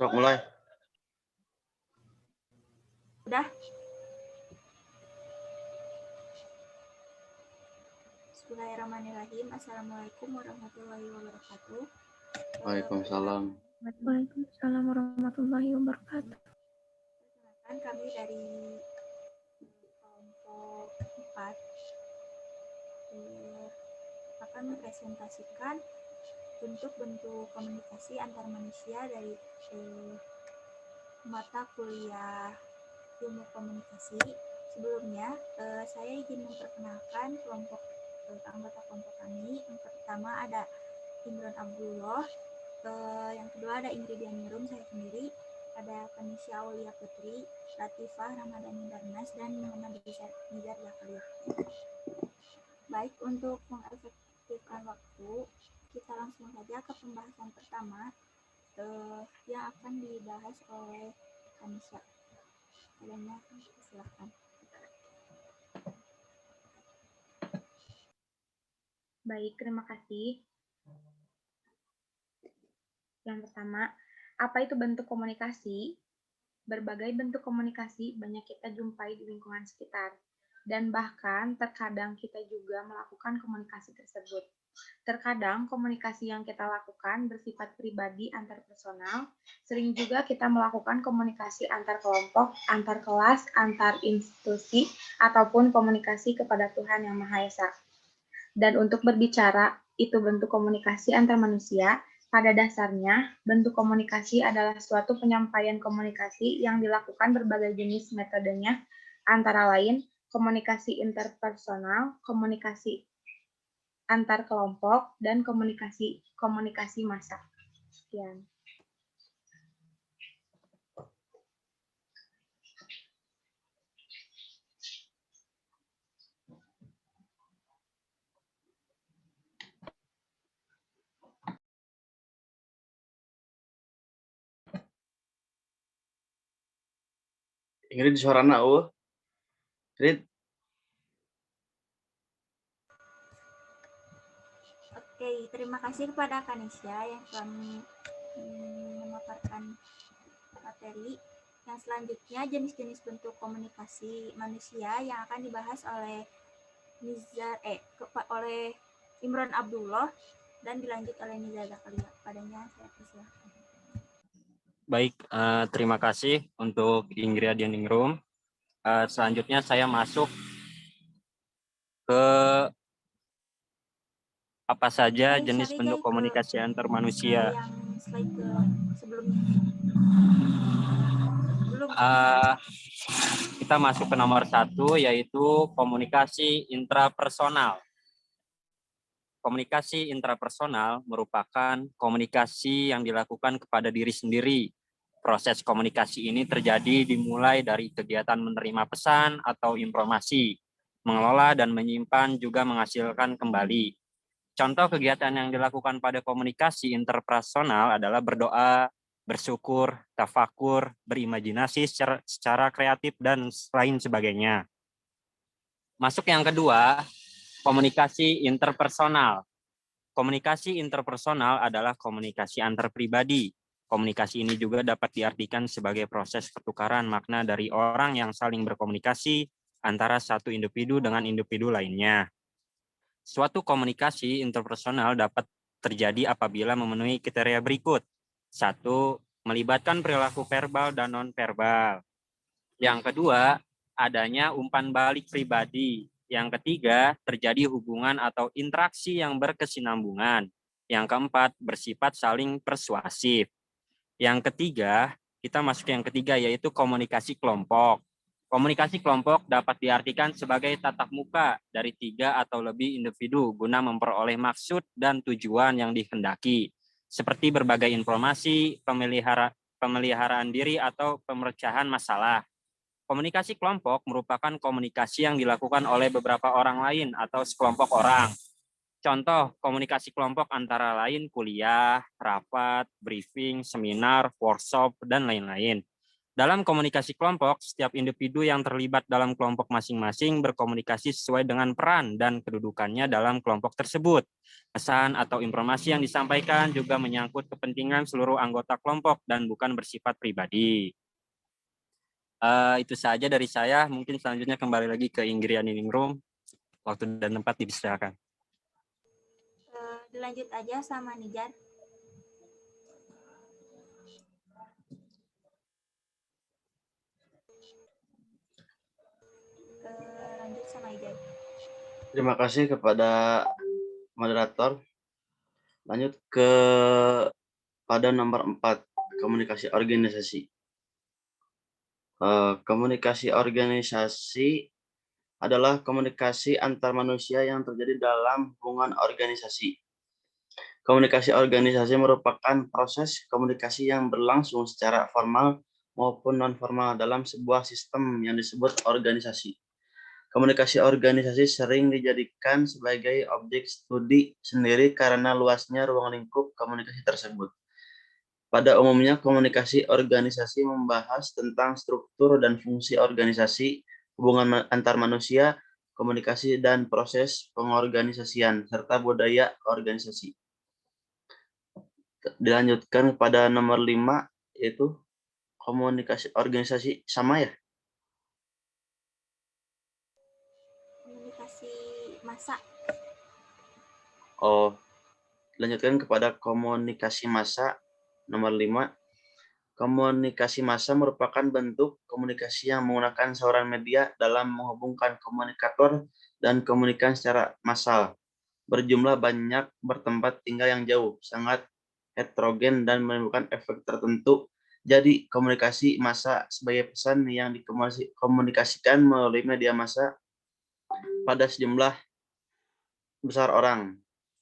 Sok mulai. Udah. Bismillahirrahmanirrahim. Assalamualaikum warahmatullahi wabarakatuh. Waalaikumsalam. Waalaikumsalam warahmatullahi wabarakatuh. Perkenalkan, kami dari kelompok 4 akan mempresentasikan bentuk-bentuk komunikasi antar manusia dari mata kuliah ilmu komunikasi. Sebelumnya, saya izin memperkenalkan anggota kelompok kami. Yang pertama ada Imron Abdullah, yang kedua ada Ingrid Yanirum, saya sendiri, ada Kanisya Aulia Putri, Latifah Ramadhani Darnas, dan Muhammad Nizar Zakaria. Baik, untuk mengefektifkan waktu, kita langsung saja ke pembahasan pertama yang akan dibahas oleh Kanisya. Adanya, silahkan. Baik, terima kasih. Yang pertama, apa itu bentuk komunikasi? Berbagai bentuk komunikasi banyak kita jumpai di lingkungan sekitar, dan bahkan terkadang kita juga melakukan komunikasi tersebut. Terkadang komunikasi yang kita lakukan bersifat pribadi antar personal, sering juga kita melakukan komunikasi antar kelompok, antar kelas, antar institusi, ataupun komunikasi kepada Tuhan Yang Maha Esa. Dan untuk berbicara, itu bentuk komunikasi antar manusia. Pada dasarnya, bentuk komunikasi adalah suatu penyampaian komunikasi yang dilakukan berbagai jenis metodenya, antara lain komunikasi interpersonal, komunikasi antar kelompok, dan komunikasi massa. Sekian. Ingrid suarana Ingrid. Oke, terima kasih kepada Kanisya yang telah memaparkan materi. Yang selanjutnya, jenis-jenis bentuk komunikasi manusia yang akan dibahas oleh oleh Imron Abdullah dan dilanjut oleh Nizar Zakaria. Padanya saya persilahkan. Baik, terima kasih untuk Ingrid Yanirum. Selanjutnya saya masuk ke apa saja jenis bentuk komunikasi antar manusia. Yang slide ke sebelumnya. Kita masuk ke nomor 1, yaitu komunikasi intrapersonal. Komunikasi intrapersonal merupakan komunikasi yang dilakukan kepada diri sendiri. Proses komunikasi ini terjadi dimulai dari kegiatan menerima pesan atau informasi, mengelola dan menyimpan juga menghasilkan kembali. Contoh kegiatan yang dilakukan pada komunikasi interpersonal adalah berdoa, bersyukur, tafakur, berimajinasi secara kreatif, dan lain sebagainya. Masuk yang kedua, komunikasi interpersonal. Komunikasi interpersonal adalah komunikasi antar pribadi. Komunikasi ini juga dapat diartikan sebagai proses pertukaran makna dari orang yang saling berkomunikasi antara satu individu dengan individu lainnya. Suatu komunikasi interpersonal dapat terjadi apabila memenuhi kriteria berikut. 1. Melibatkan perilaku verbal dan non-verbal. Yang kedua, adanya umpan balik pribadi. Yang ketiga, terjadi hubungan atau interaksi yang berkesinambungan. Yang keempat, bersifat saling persuasif. Yang ketiga, kita masuk yang ketiga, yaitu komunikasi kelompok. Komunikasi kelompok dapat diartikan sebagai tatap muka dari 3 atau lebih individu guna memperoleh maksud dan tujuan yang dikehendaki, seperti berbagai informasi, pemeliharaan diri, atau pemecahan masalah. Komunikasi kelompok merupakan komunikasi yang dilakukan oleh beberapa orang lain atau sekelompok orang. Contoh komunikasi kelompok antara lain kuliah, rapat, briefing, seminar, workshop, dan lain-lain. Dalam komunikasi kelompok, setiap individu yang terlibat dalam kelompok masing-masing berkomunikasi sesuai dengan peran dan kedudukannya dalam kelompok tersebut. Pesan atau informasi yang disampaikan juga menyangkut kepentingan seluruh anggota kelompok dan bukan bersifat pribadi. Itu saja dari saya. Mungkin selanjutnya kembali lagi ke Inggrian Ningrum. Waktu dan tempat dipersilakan. Dilanjut aja sama Nijar. Lanjut sama Ijai. Terima kasih kepada moderator. Lanjut pada nomor 4, komunikasi organisasi. Komunikasi organisasi adalah komunikasi antar manusia yang terjadi dalam hubungan organisasi. Komunikasi organisasi merupakan proses komunikasi yang berlangsung secara formal maupun non-formal dalam sebuah sistem yang disebut organisasi. Komunikasi organisasi sering dijadikan sebagai objek studi sendiri karena luasnya ruang lingkup komunikasi tersebut. Pada umumnya, komunikasi organisasi membahas tentang struktur dan fungsi organisasi, hubungan antar manusia, komunikasi dan proses pengorganisasian, serta budaya organisasi. Dilanjutkan pada nomor 5, yaitu komunikasi organisasi sama ya? Komunikasi massa. Oh, dilanjutkan kepada komunikasi massa nomor 5. Komunikasi massa merupakan bentuk komunikasi yang menggunakan saluran media dalam menghubungkan komunikator dan komunikan secara massal. Berjumlah banyak, bertempat tinggal yang jauh, sangat heterogen dan menimbulkan efek tertentu. Jadi, komunikasi massa sebagai pesan yang dikomunikasikan melalui media massa pada sejumlah besar orang.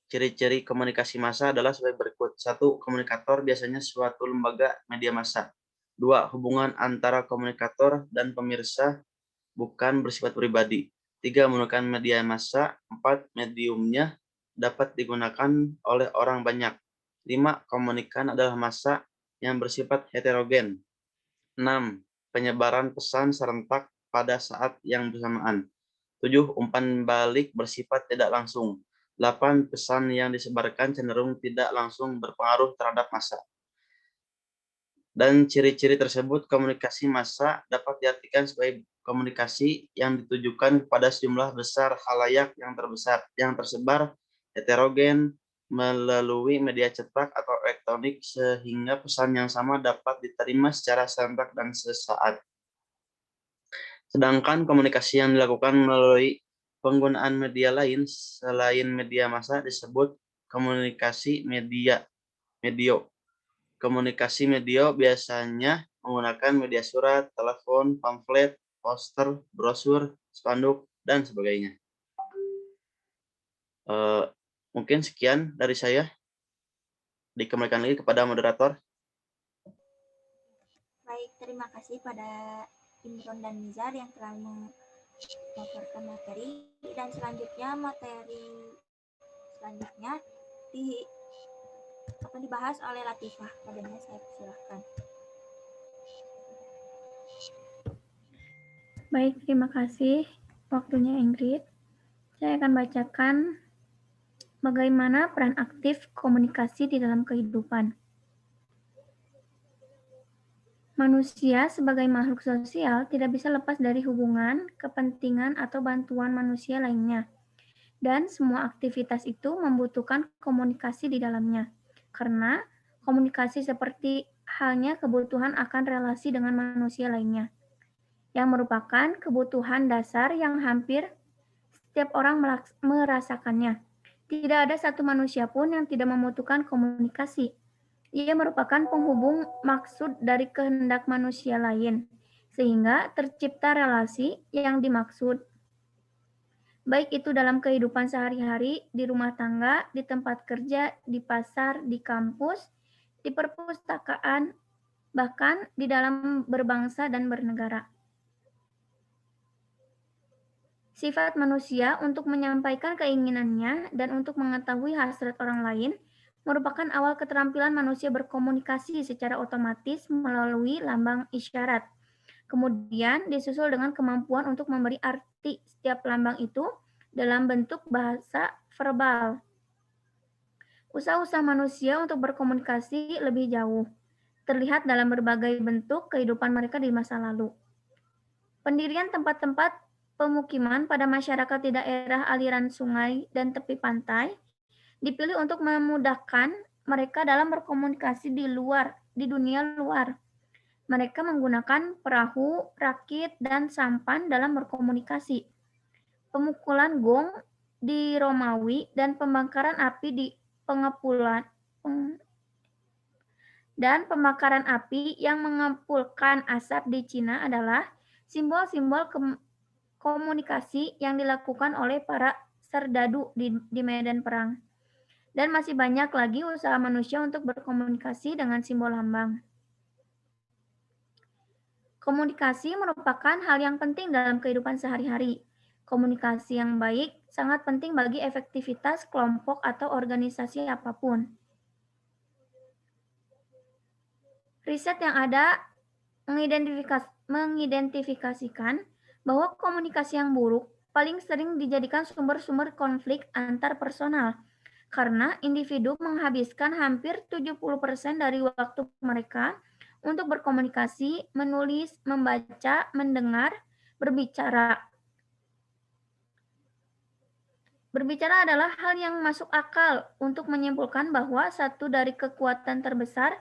Ciri-ciri komunikasi massa adalah sebagai berikut. 1. Komunikator biasanya suatu lembaga media massa. 2. Hubungan antara komunikator dan pemirsa bukan bersifat pribadi. 3. Menggunakan media massa. 4. Mediumnya dapat digunakan oleh orang banyak. 5. Komunikan adalah massa yang bersifat heterogen. 6. Penyebaran pesan serentak pada saat yang bersamaan. 7. Umpan balik bersifat tidak langsung. 8. Pesan yang disebarkan cenderung tidak langsung berpengaruh terhadap massa. Dan ciri-ciri tersebut, komunikasi massa dapat diartikan sebagai komunikasi yang ditujukan kepada sejumlah besar khalayak yang tersebar heterogen melalui media cetak atau elektronik sehingga pesan yang sama dapat diterima secara serentak dan sesaat. Sedangkan komunikasi yang dilakukan melalui penggunaan media lain selain media massa disebut komunikasi medio. Komunikasi medio biasanya menggunakan media surat, telepon, pamflet, poster, brosur, spanduk, dan sebagainya. Mungkin sekian dari saya. Dikembalikan lagi kepada moderator. Baik, terima kasih pada Imron dan Nizar yang telah memaparkan materi, dan selanjutnya materi selanjutnya akan dibahas oleh Latifah. Padanya saya persilahkan. Baik, terima kasih waktunya Ingrid. Saya akan bacakan bagaimana peran aktif komunikasi di dalam kehidupan. Manusia sebagai makhluk sosial tidak bisa lepas dari hubungan, kepentingan, atau bantuan manusia lainnya. Dan semua aktivitas itu membutuhkan komunikasi di dalamnya. Karena komunikasi seperti halnya kebutuhan akan relasi dengan manusia lainnya, yang merupakan kebutuhan dasar yang hampir setiap orang merasakannya. Tidak ada satu manusia pun yang tidak membutuhkan komunikasi. Ia merupakan penghubung maksud dari kehendak manusia lain, sehingga tercipta relasi yang dimaksud. Baik itu dalam kehidupan sehari-hari, di rumah tangga, di tempat kerja, di pasar, di kampus, di perpustakaan, bahkan di dalam berbangsa dan bernegara. Sifat manusia untuk menyampaikan keinginannya dan untuk mengetahui hasrat orang lain merupakan awal keterampilan manusia berkomunikasi secara otomatis melalui lambang isyarat. Kemudian disusul dengan kemampuan untuk memberi arti setiap lambang itu dalam bentuk bahasa verbal. Usaha-usaha manusia untuk berkomunikasi lebih jauh terlihat dalam berbagai bentuk kehidupan mereka di masa lalu. Pendirian tempat-tempat pemukiman pada masyarakat di daerah aliran sungai dan tepi pantai dipilih untuk memudahkan mereka dalam berkomunikasi di dunia luar. Mereka menggunakan perahu, rakit, dan sampan dalam berkomunikasi. Pemukulan gong di Romawi dan pembakaran api di pembakaran api yang mengepulkan asap di Cina adalah simbol-simbol komunikasi yang dilakukan oleh para serdadu di medan perang. Dan masih banyak lagi usaha manusia untuk berkomunikasi dengan simbol lambang. Komunikasi merupakan hal yang penting dalam kehidupan sehari-hari. Komunikasi yang baik sangat penting bagi efektivitas kelompok atau organisasi apapun. Riset yang ada mengidentifikasikan bahwa komunikasi yang buruk paling sering dijadikan sumber-sumber konflik antar personal, karena individu menghabiskan hampir 70% dari waktu mereka untuk berkomunikasi, menulis, membaca, mendengar, berbicara. Berbicara adalah hal yang masuk akal untuk menyimpulkan bahwa satu dari kekuatan terbesar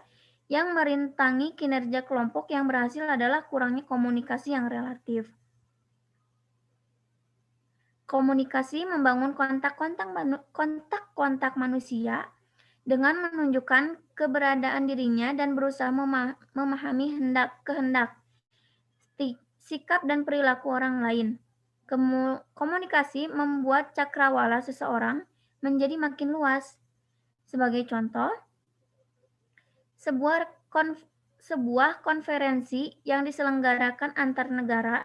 yang merintangi kinerja kelompok yang berhasil adalah kurangnya komunikasi yang relatif. Komunikasi membangun kontak-kontak manusia dengan menunjukkan keberadaan dirinya dan berusaha memahami kehendak, sikap, dan perilaku orang lain. Komunikasi membuat cakrawala seseorang menjadi makin luas. Sebagai contoh, sebuah konferensi yang diselenggarakan antar negara,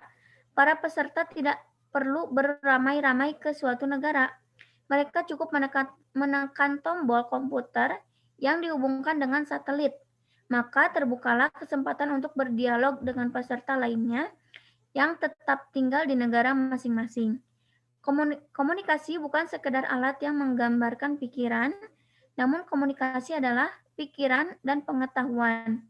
para peserta tidak perlu beramai-ramai ke suatu negara. Mereka cukup menekan tombol komputer yang dihubungkan dengan satelit. Maka terbukalah kesempatan untuk berdialog dengan peserta lainnya yang tetap tinggal di negara masing-masing. Komunikasi bukan sekedar alat yang menggambarkan pikiran, namun komunikasi adalah pikiran dan pengetahuan.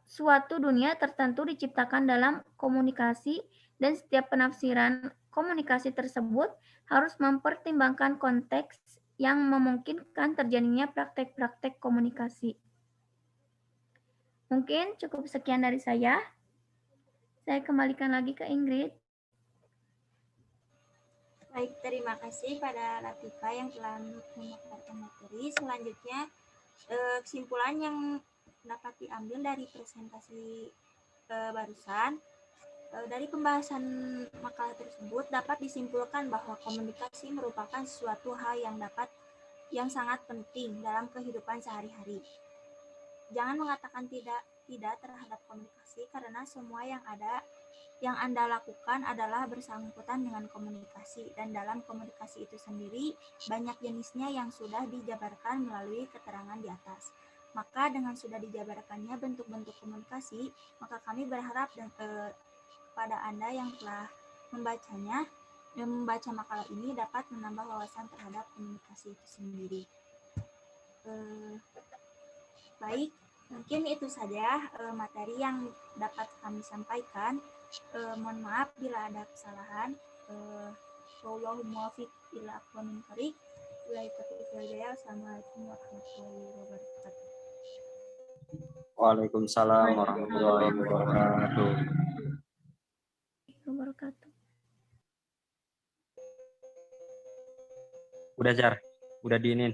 Suatu dunia tertentu diciptakan dalam komunikasi, dan setiap penafsiran komunikasi tersebut harus mempertimbangkan konteks yang memungkinkan terjadinya praktek-praktek komunikasi. Mungkin cukup sekian dari saya. Saya kembalikan lagi ke Ingrid. Baik, terima kasih pada Latifah yang telah memaparkan materi. Selanjutnya, kesimpulan yang dapat diambil dari presentasi barusan. Dari pembahasan makalah tersebut dapat disimpulkan bahwa komunikasi merupakan suatu hal yang sangat penting dalam kehidupan sehari-hari. Jangan mengatakan tidak terhadap komunikasi, karena semua yang Anda lakukan adalah bersangkutan dengan komunikasi, dan dalam komunikasi itu sendiri banyak jenisnya yang sudah dijabarkan melalui keterangan di atas. Maka dengan sudah dijabarkannya bentuk-bentuk komunikasi, maka kami berharap pada Anda yang telah membacanya dan membaca makalah ini dapat menambah wawasan terhadap komunikasi itu sendiri. Baik, mungkin itu saja materi yang dapat kami sampaikan. Mohon maaf bila ada kesalahan. Wallahul muwaffiq ila aqwamit thoriq. Assalamualaikum warahmatullahi wabarakatuh. Waalaikumsalam warahmatullahi wabarakatuh. Udah, Jar. Udah diinin.